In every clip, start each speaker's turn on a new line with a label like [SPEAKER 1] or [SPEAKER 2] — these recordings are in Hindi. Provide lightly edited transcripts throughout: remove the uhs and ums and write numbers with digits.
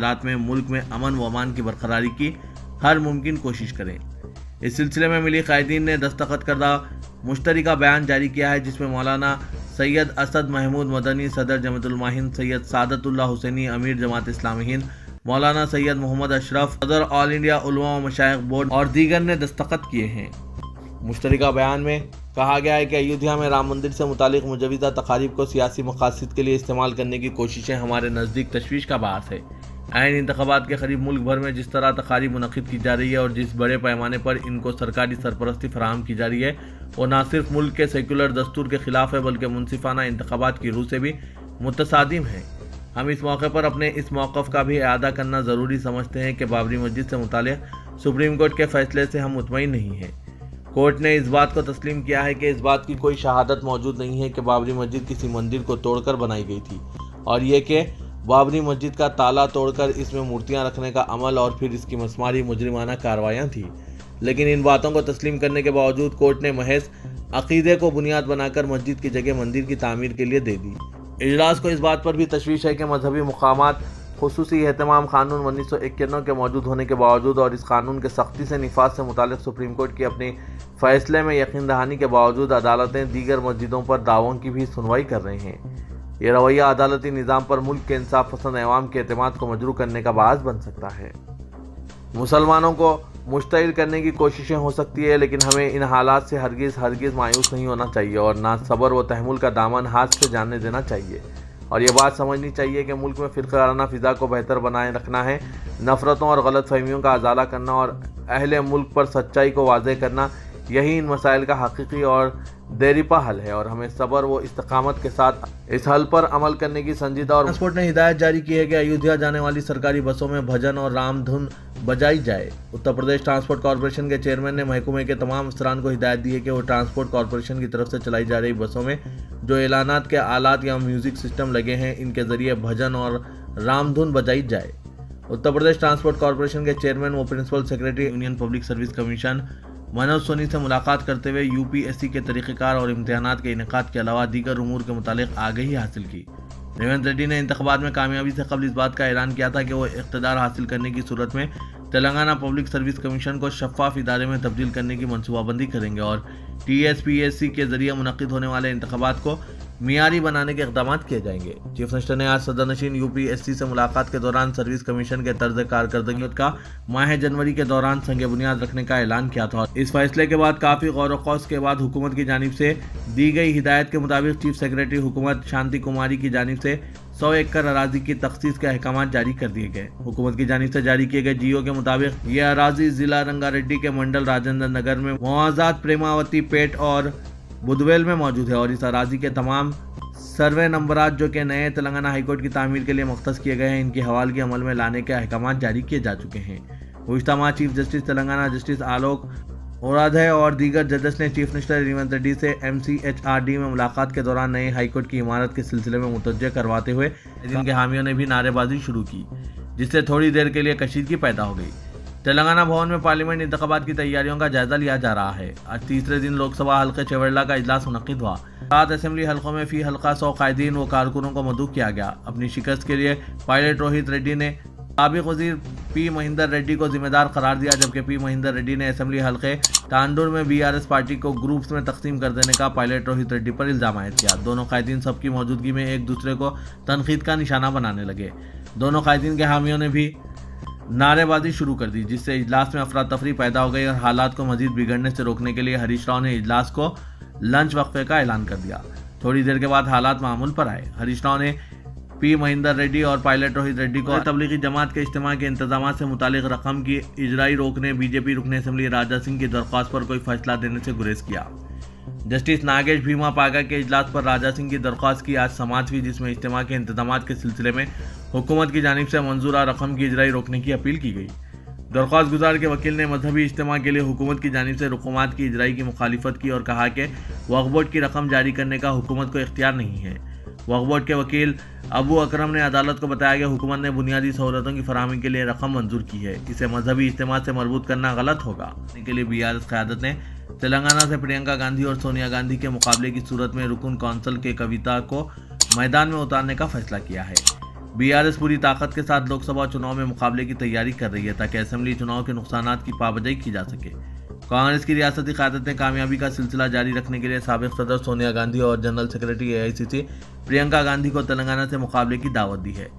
[SPEAKER 1] हालात में मुल्क में अमन व अमान की बरकरारी की हर मुमकिन कोशिश करें। इस सिलसिले में मिली कायदीन ने दस्तखत करदा मुश्तरका बयान जारी किया है, जिसमें मौलाना सैयद असद महमूद मदनी, सदर जमात उलमा हिंद, सैयद सादतुल्लाह हुसैनी, अमीर जमात इस्लामी हिंद, मौलाना सैयद मोहम्मद अशरफ, सदर ऑल इंडिया उलमा व मशाइख बोर्ड और दीगर ने दस्तखत किए हैं। मुश्तरका बयान में कहा गया है कि अयोध्या में राम मंदिर से मुतालिक मुजविज़ा तकारीब को सियासी मकासद के लिए इस्तेमाल करने की कोशिशें हमारे नज़दीक तशवीश का बात है। आइन इंतखाबात के करीब मुल्क भर में जिस तरह तकारीब मुनक़िद की जा रही है और जिस बड़े पैमाने पर इनको सरकारी सरपरस्ती फराहम की जा रही है, वो न सिर्फ मुल्क के सेकुलर दस्तूर के खिलाफ है बल्कि मुनसिफाना इंतखाबात की रूह से भी मुतसादिम है। हम इस मौके पर अपने इस मौक़िफ़ का भी इआदा करना ज़रूरी समझते हैं कि बाबरी मस्जिद से मुताल्लिक़ सुप्रीम कोर्ट के फैसले से हम मुतमईन नहीं हैं। कोर्ट ने इस बात को तस्लीम किया है कि इस बात की कोई शहादत मौजूद नहीं है कि बाबरी मस्जिद किसी मंदिर को तोड़कर बनाई गई थी, और ये कि बाबरी मस्जिद का ताला तोड़कर इसमें मूर्तियां रखने का अमल और फिर इसकी मसमारी मुजरिमाना कार्रवाइयाँ थी। लेकिन इन बातों को तस्लीम करने के बावजूद कोर्ट ने महज अकीदे को बुनियाद बनाकर मस्जिद की जगह मंदिर की तामीर के लिए दे दी। इजलास को इस बात पर भी तशवीश है कि मजहबी मुकामात खुसूसी एहतमाम कानून 1991 के मौजूद होने के बावजूद और इस कानून के सख्ती से निफाज से मुतालिक सुप्रीम कोर्ट की अपनी फैसले में यकीन दहानी के बावजूद अदालतें दीगर मस्जिदों पर दावों की भी सुनवाई कर रहे हैं। ये रवैया अदालती निज़ाम पर मुल्क के इंसाफ पसंद अवाम के एतमाद को मजरू करने का बाअस बन सकता है। मुसलमानों को मुश्तइल करने की कोशिशें हो सकती है, लेकिन हमें इन हालात से हरगिज़ मायूस नहीं होना चाहिए और ना सब्र व तहम्मुल का दामन हाथ से जाने देना चाहिए। और ये बात समझनी चाहिए कि मुल्क में फ़िरक़ाराना फ़िज़ा को बेहतर बनाए रखना है, नफ़रतों और गलत फहमियों का अजाला करना और अहले मुल्क पर सच्चाई को वाज़ेह करना, यही इन मसाइल का हकीकी और देरीपा हल है। और हमें सब्र व इस्तकामत के साथ इस हल पर अमल करने की संजीदा और ट्रांसपोर्ट ने हिदायत जारी की है कि अयोध्या जाने वाली सरकारी बसों में भजन और राम धुन बजाई जाए। उत्तर प्रदेश ट्रांसपोर्ट कॉरपोरेशन के चेयरमैन ने महकमे के तमाम अफसरान को हिदायत दी है कि वो ट्रांसपोर्ट कॉरपोरेशन की तरफ से चलाई जा रही बसों में जो एलानात के आलात या म्यूजिक सिस्टम लगे हैं, इनके जरिए भजन और राम धुन बजाई जाए। उत्तर प्रदेश ट्रांसपोर्ट कॉरपोरेशन के चेयरमैन व principal secretary union public service commission Manoj Soni से मुलाकात करते हुए यूपीएससी के तरीक़ेकार और इम्तिहानात के इनेकाद के अलावा दीगर उमूर के मुतालिक आगाही हासिल की। रेवंत रेड्डी ने इंतखाबात में कामयाबी से कबल इस बात का ऐलान किया था कि वो इक़्तिदार हासिल करने की सूरत में तेलंगाना पब्लिक सर्विस कमीशन को शफ़ाफ इदारे में तब्दील करने की मनसूबाबंदी करेंगे और टीएसपीएससी के जरिए मुनक़िद होने वाले इंतखाबात को मियारी बनाने के इक़दाम किए जाएंगे। चीफ मिनिस्टर ने आज सदरनशीन यूपीएससी से मुलाकात के दौरान सर्विस कमीशन के तर्ज कारकर्दगी का माह जनवरी के दौरान संग बुनियाद रखने का ऐलान किया था। इस फैसले के बाद काफ़ी गौर व खौस के बाद हुकूमत की जानिब से दी गई हिदायत के मुताबिक चीफ सेक्रेटरी हुकूमत शांति कुमारी की जानिब से 100 एकड़ अराजी की तख्सीस के अहकाम जारी कर दिए गए। हुकूमत की जानिब से जारी किए गए जीओ के मुताबिक ये अराजी जिला रंगारेड्डी के मंडल राजेंद्र नगर में मुआजात प्रेमावती पेट और बुधवेल में मौजूद है और इस अराजी के तमाम सर्वे नंबरात जो कि नए तेलंगाना हाईकोर्ट की तामीर के लिए मख्तस किए गए हैं, इनकी हवालगी अमल में लाने के अहकाम जारी किए जा चुके हैं। गुज़िश्ता माह चीफ जस्टिस तेलंगाना जस्टिस आलोक ओराधे और दीगर जजेस ने चीफ मिनिस्टर रेवंत रेड्डी से MCHRD में मुलाकात के दौरान नए हाईकोर्ट की इमारत के सिलसिले में मुतवज्जह करवाते हुए इनके हामियों ने भी नारेबाजी शुरू की, जिससे थोड़ी देर के लिए कशीदगी पैदा हो गई। तेलंगाना भवन में पार्लियामेंट इंतखाबात की तैयारियों का जायजा लिया जा रहा है। आज तीसरे दिन लोकसभा हल्के चेवरला का इजलास मुनक़िद हुआ। 7 असेंबली हल्कों में फी हल्का 100 कायदीन व कारकुनों को मदऊ किया गया। अपनी शिकस्त के लिए पायलट रोहित रेड्डी ने साबिक़ वज़ीर पी महिंदर रेड्डी को जिम्मेदार करार दिया, जबकि पी महिंदर रेड्डी ने असेंबली हल्के तांडूर में BRS पार्टी को ग्रुप्स में तकसीम कर देने का पायलट रोहित रेड्डी पर इल्ज़ाम आयद किया। दोनों कायदीन सबकी मौजूदगी में एक दूसरे को तनकीद का निशाना बनाने लगे। दोनों कायदीन के हामियों ने भी नारेबाजी शुरू कर दी, जिससे इजलास में अफरा तफरी पैदा हो गई और हालात को मजीद बिगड़ने से रोकने के लिए हरीश राव ने इजलास को लंच वक्फे का ऐलान कर दिया। थोड़ी देर के बाद हालात मामूल पर आए। हरीश राव ने पी महिंदर रेड्डी और पायलट रोहित रेड्डी को तबलीगी जमात के इज्तिमा के इंतजाम से मुतालिक रकम की इजराई रोकने बीजेपी रुकन असम्बली राजा सिंह की दरख्वास्त पर कोई फैसला देने से गुरेज किया। जस्टिस नागेश भीमा पागा के इजलास पर राजा सिंह की दरख्वास्त की आज समाअत हुई, जिसमें इज्तिमा के इंतजाम के सिलसिले में हुकूमत की जानिब से मंजूरा रकम की इजराई रोकने की अपील की गई। दरख्वास्त गुजार के वकील ने मजहबी इज्तिमा के लिए हुकूमत की जानिब से रकूमात की इजराई की मुखालिफत की और कहा कि वक्फ बोर्ड की रकम जारी करने का हुकूमत को इख्तियार नहीं है। वक्फ बोर्ड के वकील अबू अकरम ने अदालत को बताया कि हुकूमत ने बुनियादी सहूलतों की फराहमी के लिए रकम मंजूर की है, इसे मजहबी इज्तिमा से मरबूत करना गलत होगा। इसके लिए BRS क़यादत ने तेलंगाना से प्रियंका गांधी और सोनिया गांधी के मुकाबले की सूरत में रुकन कौंसिल के कविता को मैदान में उतारने का फैसला किया है। बीआरएस पूरी ताकत के साथ लोकसभा चुनाव में मुकाबले की तैयारी कर रही है ताकि असेंबली चुनाव के नुकसानात की पाबंदी की जा सके। कांग्रेस की रियासती क़यादत ने कामयाबी का सिलसिला जारी रखने के लिए साबिक़ सदर सोनिया गांधी और general secretary AICC Priyanka Gandhi को तेलंगाना से मुकाबले की दावत दी है।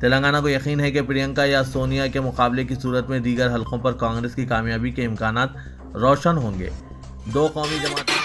[SPEAKER 1] तेलंगाना को यकीन है कि प्रियंका या सोनिया के मुकाबले की सूरत में दीगर हलकों पर कांग्रेस की कामयाबी के इम्कानात रोशन होंगे। दो कौमी जमात